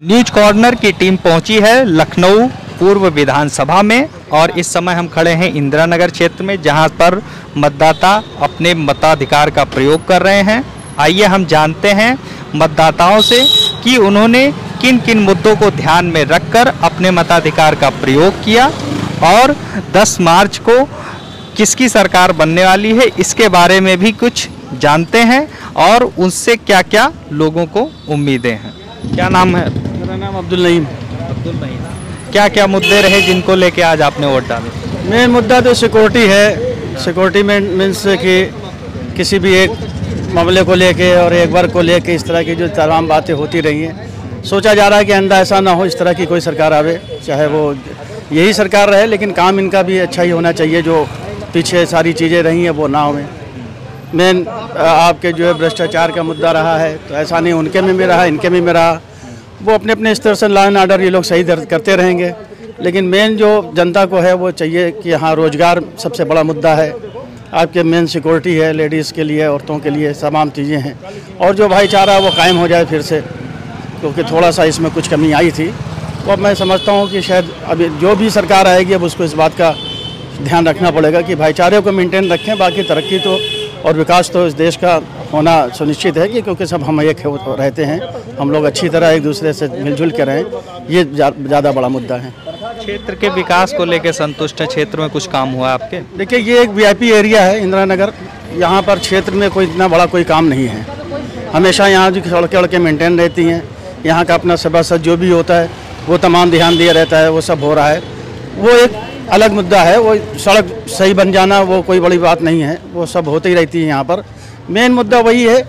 News corner की team पहुंची है लखनऊ पूर्व विधानसभा में और इस समय हम खड़े हैं इंदिरा नगर क्षेत्र में, जहां पर मतदाता अपने मताधिकार का प्रयोग कर रहे हैं। आइए हम जानते हैं मतदाताओं से कि उन्होंने किन किन मुद्दों को ध्यान में रखकर अपने मताधिकार का प्रयोग किया और 10 मार्च को किसकी सरकार बनने वाली है, इसके बारे में भी कुछ जानते हैं और उनसे क्या क्या लोगों को उम्मीदें हैं। क्या नाम है? मेरा नाम अब्दुल नईम। क्या क्या मुद्दे रहे जिनको लेके आज आपने वोट डाले? मेन मुद्दा तो सिक्योरिटी है। सिक्योरिटी में मीन्स कि किसी भी एक मामले को लेके और एक वर्ग को लेके इस तरह की जो तमाम बातें होती रही हैं, सोचा जा रहा है कि आइंदा ऐसा ना हो, इस तरह की कोई सरकार आवे, चाहे वो यही सरकार रहे, लेकिन काम इनका भी अच्छा ही होना चाहिए। जो पीछे सारी चीज़ें रही हैं वो ना हो। मेन आपके जो है भ्रष्टाचार का मुद्दा रहा है, तो ऐसा नहीं उनके में भी रहा, इनके में भी रहा। वो अपने अपने स्तर से लॉ एंड ऑर्डर ये लोग सही करते रहेंगे, लेकिन मेन जो जनता को है वो चाहिए कि हाँ, रोज़गार सबसे बड़ा मुद्दा है। आपके मेन सिक्योरिटी है, लेडीज़ के लिए, औरतों के लिए तमाम चीज़ें हैं। और जो भाईचारा वो कायम हो जाए फिर से, क्योंकि थोड़ा सा इसमें कुछ कमी आई थी। तो अब मैं समझता हूँ कि शायद अभी जो भी सरकार आएगी अब उसको इस बात का ध्यान रखना पड़ेगा कि भाईचारे को मेंटेन रखें। बाकी तरक्की तो और विकास तो इस देश का होना सुनिश्चित है कि क्योंकि सब हम एक रहते हैं, हम लोग अच्छी तरह एक दूसरे से मिलजुल के रहें, ये ज़्यादा बड़ा मुद्दा है। क्षेत्र के विकास को लेकर संतुष्ट है? क्षेत्र में कुछ काम हुआ आपके? देखिए, ये एक वीआईपी एरिया है इंदिरा नगर। यहाँ पर क्षेत्र में कोई इतना बड़ा कोई काम नहीं है। हमेशा यहाँ जो सड़कें वड़कें मेंटेन रहती हैं, यहाँ का अपना सभासद जो भी होता है वो तमाम ध्यान दिया रहता है, वो सब हो रहा है। वो एक अलग मुद्दा है। वो सड़क सही बन जाना वो कोई बड़ी बात नहीं है, वो सब होती ही रहती है यहाँ पर। मेन मुद्दा वही है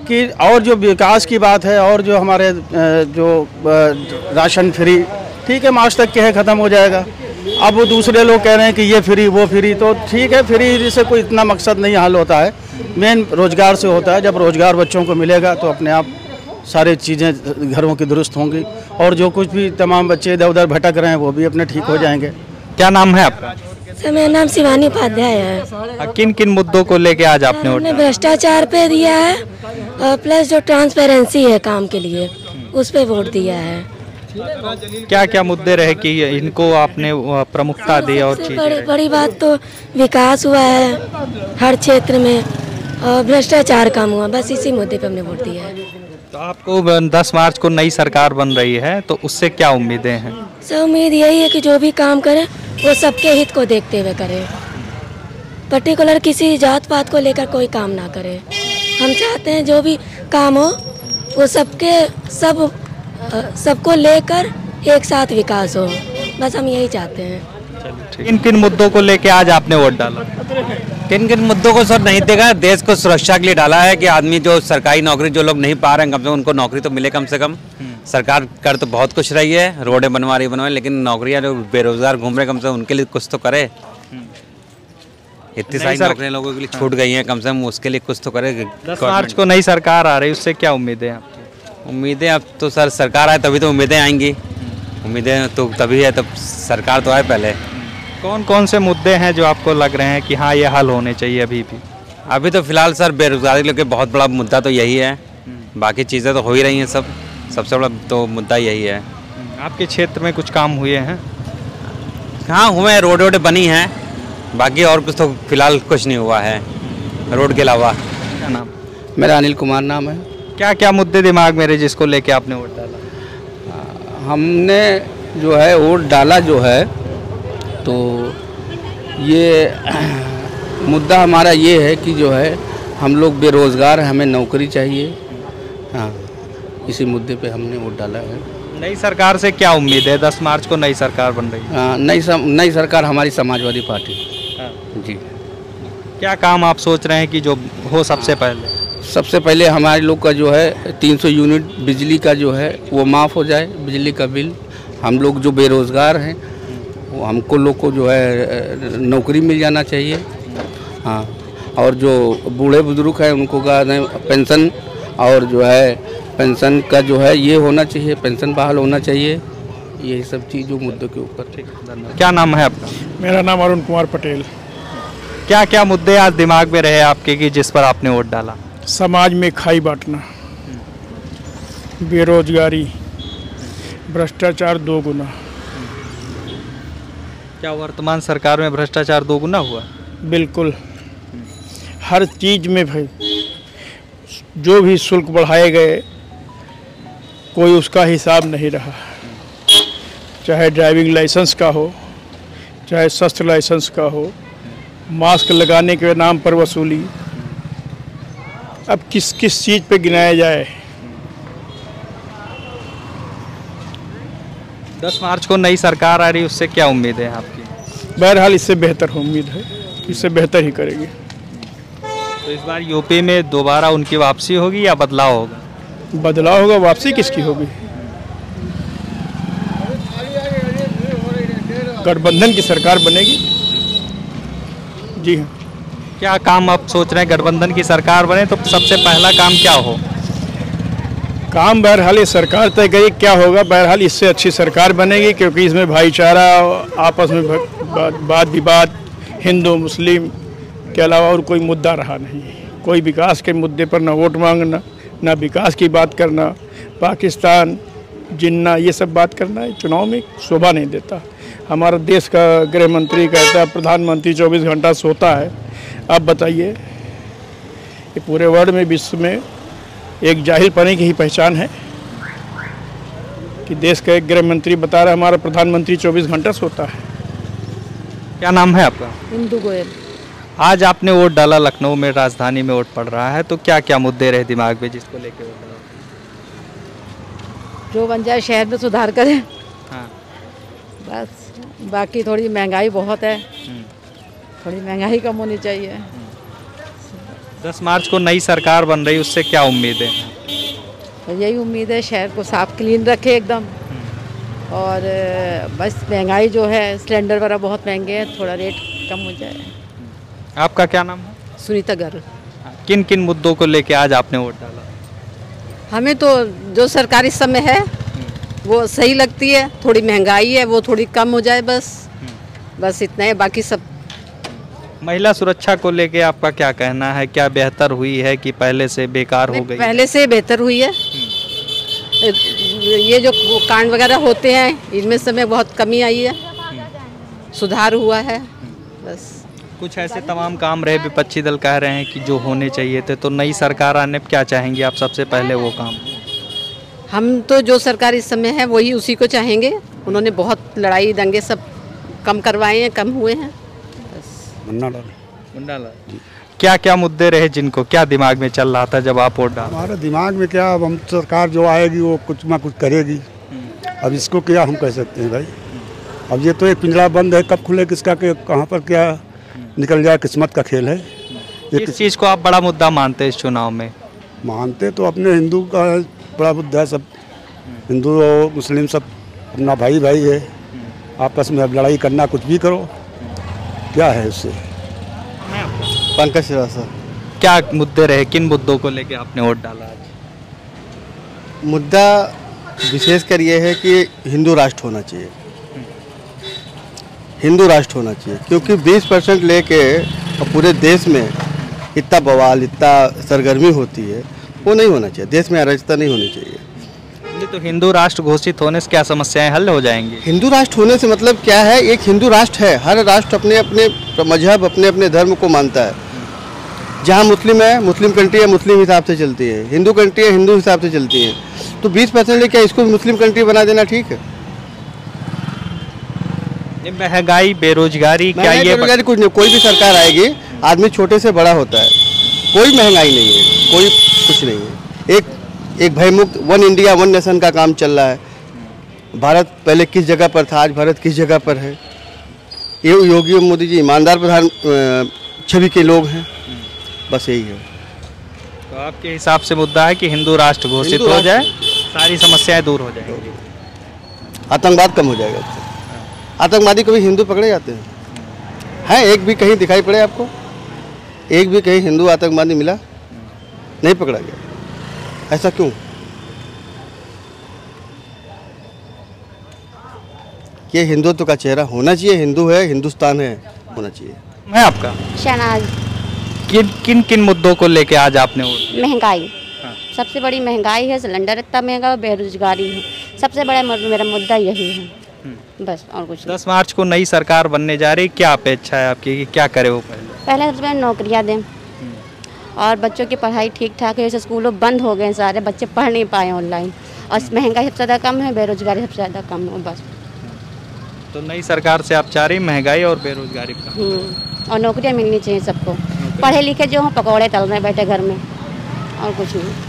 कि और जो विकास की बात है और जो हमारे जो राशन फ्री, ठीक है, मार्च तक के है, ख़त्म हो जाएगा। अब वो दूसरे लोग कह रहे हैं कि ये फ्री वो फ्री, तो ठीक है, फ्री से कोई इतना मकसद नहीं हल होता है। मेन रोज़गार से होता है। जब रोज़गार बच्चों को मिलेगा तो अपने आप सारी चीज़ें घरों की दुरुस्त होंगी और जो कुछ भी तमाम बच्चे इधर उधर भटक रहे हैं वो भी अपने ठीक हो जाएंगे। क्या नाम है आपका? सर, मेरा नाम शिवानी उपाध्याय है। किन किन मुद्दों को लेके आज आपने वोट डाला? भ्रष्टाचार पे दिया है और प्लस जो ट्रांसपेरेंसी है काम के लिए, उस पे वोट दिया है। क्या क्या मुद्दे रहे कि इनको आपने प्रमुखता दी? और बड़ी बात तो विकास हुआ है हर क्षेत्र में और भ्रष्टाचार कम हुआ, बस इसी मुद्दे पे हमने वोट दिया है। तो आपको 10 मार्च को नई सरकार बन रही है, तो उससे क्या उम्मीदें हैं? सर, उम्मीद यही है कि जो भी काम करे वो सबके हित को देखते हुए करे, पर्टिकुलर किसी जात पात को लेकर कोई काम ना करे। हम चाहते हैं जो भी काम हो वो सबको लेकर एक साथ विकास हो, बस हम यही चाहते हैं। किन किन मुद्दों को लेके आज आपने वोट डाला? किन किन मुद्दों को सर नहीं देगा, देश को सुरक्षा के लिए डाला है कि आदमी जो सरकारी नौकरी जो लोग नहीं पा रहे हैं, कम से कम उनको नौकरी तो मिले। कम से कम सरकार कर तो बहुत कुछ रही है, रोडें बनवा रही, लेकिन नौकरियां जो बेरोजगार घूम रहे, कम से कम उनके लिए कुछ तो करे। इतनी सारी नौकरियां लोगों के लिए छूट गई हैं, कम से कम उसके लिए कुछ तो करे। 10 मार्च को नई सरकार आ रही है, उससे क्या उम्मीदें हैं? उम्मीदें अब तो सर सरकार आए तभी तो उम्मीदें आएंगी। उम्मीदें तो तभी है, तब सरकार तो आए पहले। कौन कौन से मुद्दे हैं जो आपको लग रहे हैं कि हाँ, ये हल होने चाहिए अभी भी? अभी तो फिलहाल सर बेरोजगारी लेके बहुत बड़ा मुद्दा तो यही है। बाकी चीज़ें तो हो ही रही हैं, सबसे बड़ा तो मुद्दा यही है। आपके क्षेत्र में कुछ काम हुए हैं? हाँ, हुए हैं, रोड बनी हैं, बाकी और कुछ तो फिलहाल कुछ नहीं हुआ है रोड के अलावा। क्या नाम? मेरा अनिल कुमार नाम है। क्या क्या मुद्दे दिमाग में रहे जिसको लेके आपने वोट डाला? हमने जो है वोट डाला जो है, तो ये मुद्दा हमारा ये है कि जो है हम लोग बेरोज़गार हैं, हमें नौकरी चाहिए। हाँ, इसी मुद्दे पे हमने वोट डाला है। नई सरकार से क्या उम्मीद है? 10 मार्च को नई सरकार बन रही है। नई सरकार हमारी समाजवादी पार्टी। हाँ। जी। क्या काम आप सोच रहे हैं कि जो हो सबसे पहले? सबसे पहले हमारे लोग का जो है 300 यूनिट बिजली का जो है वो माफ़ हो जाए, बिजली का बिल। हम लोग जो बेरोज़गार हैं वो हमको लोग को जो है नौकरी मिल जाना चाहिए। हाँ, और जो बूढ़े बुजुर्ग हैं उनको का पेंशन, और जो है पेंशन का जो है ये होना चाहिए, पेंशन बहाल होना चाहिए। यही सब चीज़ों मुद्दों के ऊपर। ठीक, धन्यवाद। क्या नाम है आपका? मेरा नाम अरुण कुमार पटेल। क्या क्या मुद्दे आज दिमाग में रहे आपके कि जिस पर आपने वोट डाला? समाज में खाई बांटना, बेरोजगारी, भ्रष्टाचार 2 गुना। क्या वर्तमान सरकार में भ्रष्टाचार 2 गुना हुआ? बिल्कुल, हर चीज़ में भाई जो भी शुल्क बढ़ाए गए कोई उसका हिसाब नहीं रहा, चाहे ड्राइविंग लाइसेंस का हो, चाहे शस्त्र लाइसेंस का हो, मास्क लगाने के नाम पर वसूली। अब किस किस चीज़ पे गिनाया जाए। 10 मार्च को नई सरकार आ रही है, उससे क्या उम्मीद है आपकी? बहरहाल इससे बेहतर उम्मीद है, इससे बेहतर ही करेगी। तो इस बार यूपी में दोबारा उनकी वापसी होगी या बदलाव होगा? बदलाव होगा, वापसी किसकी होगी? गठबंधन की सरकार बनेगी। जी हाँ। क्या काम आप सोच रहे हैं गठबंधन की सरकार बने तो सबसे पहला काम क्या हो? काम बहरहाल ये सरकार तय करेगी क्या होगा। बहरहाल इससे अच्छी सरकार बनेगी, क्योंकि इसमें भाईचारा, आपस में वाद विवाद, हिंदू मुस्लिम के अलावा और कोई मुद्दा रहा नहीं। कोई विकास के मुद्दे पर ना वोट मांगना, ना विकास की बात करना, पाकिस्तान जिन्ना, ये सब बात करना है चुनाव में शोभा नहीं देता। हमारा देश का गृह मंत्री कहता है प्रधानमंत्री 24 घंटा सोता है। आप बताइए, ये पूरे वर्ल्ड में, विश्व में एक जाहिल पने की ही पहचान है कि देश का एक गृह मंत्री बता रहा है हमारा प्रधानमंत्री 24 घंटा सोता है। क्या नाम है आपका? इंदु गोयल। आज आपने वोट डाला, लखनऊ में, राजधानी में वोट पड़ रहा है, तो क्या क्या मुद्दे रहे दिमाग में जिसको लेके वोट डाला? जो बन जाए, शहर में सुधार करें। हाँ। बस बाकी थोड़ी महंगाई बहुत है, थोड़ी महंगाई कम होनी चाहिए। 10 मार्च को नई सरकार बन रही, उससे क्या उम्मीद है? तो यही उम्मीद है शहर को साफ क्लीन रखे एकदम, और बस महंगाई जो है, सिलेंडर वगैरह बहुत महंगे हैं, थोड़ा रेट कम हो जाए। आपका क्या नाम है? सुनीता गर्ल। किन किन मुद्दों को लेके आज आपने वोट डाला? हमें तो जो सरकार इस समय है वो सही लगती है, थोड़ी महंगाई है वो थोड़ी कम हो जाए, बस इतना है, बाकी सब। महिला सुरक्षा को लेके आपका क्या कहना है? क्या बेहतर हुई है कि पहले से बेकार हो गई? पहले से बेहतर हुई है। ये जो कांड वगैरह होते हैं इनमें समय बहुत कमी आई है, सुधार हुआ है। बस कुछ ऐसे तमाम काम रहे, विपक्षी दल कह रहे हैं कि जो होने चाहिए थे, तो नई सरकार आने क्या चाहेंगे आप सबसे पहले वो काम? हम तो जो सरकार इस समय है वही उसी को चाहेंगे। उन्होंने बहुत लड़ाई दंगे सब कम करवाए हैं, कम हुए हैं। मुन्ना लाल। क्या क्या मुद्दे रहे जिनको, क्या दिमाग में चल रहा था जब आप वोट डाले? हमारे दिमाग में क्या, अब हम सरकार जो आएगी वो कुछ ना कुछ करेगी। अब इसको क्या हम कह सकते हैं भाई। अब ये तो एक पिंजरा बंद है, कब खुले किसका के कहाँ पर क्या निकल जाए, किस्मत का खेल है। इस चीज़ को आप बड़ा मुद्दा मानते हैं इस चुनाव में? मानते तो अपने हिंदू का बड़ा मुद्दा है। सब हिंदू और मुस्लिम सब अपना भाई भाई है, आपस में अब लड़ाई करना, कुछ भी करो, क्या है उससे। पंकज श्रीवास्तव। क्या मुद्दे रहे, किन मुद्दों को लेके आपने वोट डाला आज? मुद्दा विशेषकर ये है कि हिंदू राष्ट्र होना चाहिए, हिंदू राष्ट्र होना चाहिए, क्योंकि 20% लेके पूरे देश में इतना बवाल, इतना सरगर्मी होती है, वो नहीं होना चाहिए। देश में अराजकता नहीं होनी चाहिए। तो हिंदू राष्ट्र घोषित होने से क्या समस्याएं हल हो जाएंगी? हिंदू राष्ट्र होने से मतलब क्या है, एक हिंदू राष्ट्र है, हर राष्ट्र अपने अपने मजहब, अपने अपने धर्म को मानता है। जहाँ मुस्लिम है, मुस्लिम कंट्री है, मुस्लिम हिसाब से चलती है, हिंदू कंट्री है, हिंदू हिसाब से चलती है। तो 20% क्या इसको मुस्लिम कंट्री बना देना ठीक है? महंगाई, बेरोजगारी, क्या ये बेरोजगारी कुछ नहीं। कोई भी सरकार आएगी, आदमी छोटे से बड़ा होता है, कोई महंगाई नहीं है, कोई कुछ नहीं है। एक भयमुक्त वन इंडिया वन नेशन का काम चल रहा है। भारत पहले किस जगह पर था, आज भारत किस जगह पर है। ये योगी और मोदी जी ईमानदार प्रधान छवि के लोग हैं, बस यही है। तो आपके हिसाब से मुद्दा है कि हिंदू राष्ट्र घोषित हो जाए, सारी समस्याएं दूर हो जाएंगी, आतंकवाद कम हो जाएगा। आतंकवादी कभी हिंदू पकड़े जाते हैं? एक भी कहीं दिखाई पड़े आपको? एक भी कहीं हिंदू आतंकवादी मिला? नहीं पकड़ा गया। ऐसा क्यों? ये हिंदुत्व का चेहरा होना चाहिए। हिंदू है, हिंदुस्तान है, होना चाहिए। मैं आपका शहनाज। किन किन मुद्दों को लेके आज आपने वोट? महंगाई, सबसे बड़ी महंगाई है, सिलेंडर इतना महंगा, बेरोजगारी है, सबसे बड़ा मेरा मुद्दा यही है, बस और कुछ नहीं। 10 मार्च को नई सरकार बनने जा रही, क्या अपेक्षा है आपकी कि क्या करे वो पहले सबसे पहले नौकरियाँ दें और बच्चों की पढ़ाई ठीक ठाक है। जैसे स्कूलों बंद हो गए, सारे बच्चे पढ़ नहीं पाए ऑनलाइन, और महंगाई सबसे ज़्यादा कम है, बेरोजगारी सबसे ज़्यादा कम है, बस। तो नई सरकार से आप चाह रही महंगाई और बेरोजगारी कम, और नौकरियाँ मिलनी चाहिए सबको। पढ़े लिखे जो हों पकौड़े तल रहे हैं बैठे घर में, और कुछ नहीं।